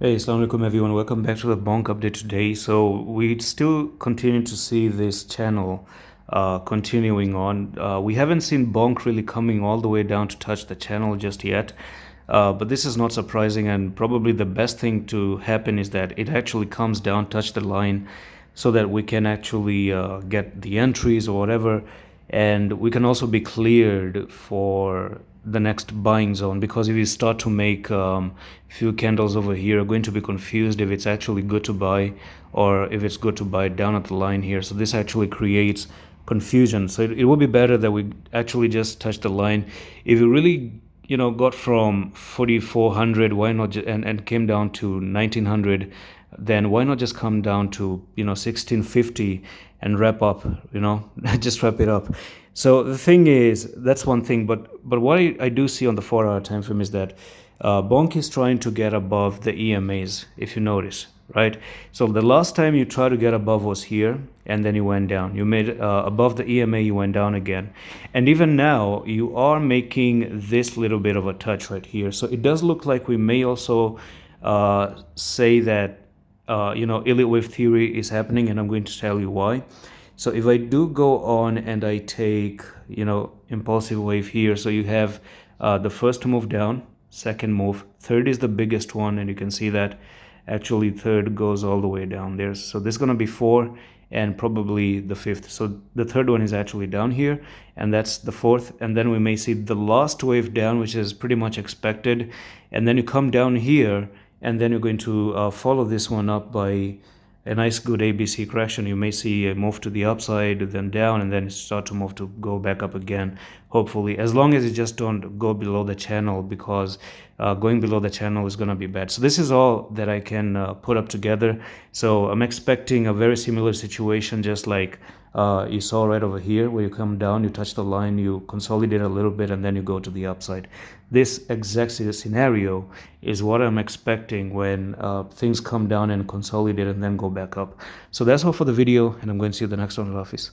Hey, Assalamu alaikum everyone. Welcome back to the Bonk update today. So we still continue to see this channel continuing on. We haven't seen Bonk really coming all the way down to touch the channel just yet. But this is not surprising, and probably the best thing to happen is that it actually comes down, touch the line, so that we can actually get the entries or whatever, and we can also be cleared for the next buying zone. Because if you start to make few candles over here, you're going to be confused if it's actually good to buy or if it's good to buy down at the line here. So this actually creates confusion. So it would be better that we actually just touch the line. If you really got from 4400, why not and came down to 1900, then why not just come down to 1650 and wrap up, just wrap it up. So the thing is, that's one thing, but what I do see on the 4-hour time frame is that Bonk is trying to get above the EMAs, if you notice, right? So the last time you tried to get above was here, and then you went down. You made above the EMA, you went down again. And even now, you are making this little bit of a touch right here. So it does look like we may also say that, elliott wave theory is happening, and I'm going to tell you why. So if I do go on and I take, impulsive wave here, so you have the first move down, second move, third is the biggest one, and you can see that actually third goes all the way down there. So this is going to be 4 and probably the 5th. So the third one is actually down here, and that's the 4th. And then we may see the last wave down, which is pretty much expected. And then you come down here, and then you're going to follow this one up by a nice good ABC correction. You may see a move to the upside, then down, and then start to move to go back up again, hopefully, as long as you just don't go below the channel, because going below the channel is going to be bad. So this is all that I can put up together. So I'm expecting a very similar situation, just like you saw right over here, where you come down, you touch the line, you consolidate a little bit, and then you go to the upside. This exact scenario is what I'm expecting when things come down and consolidate and then go back up. So that's all for the video, and I'm going to see you the next one in the office.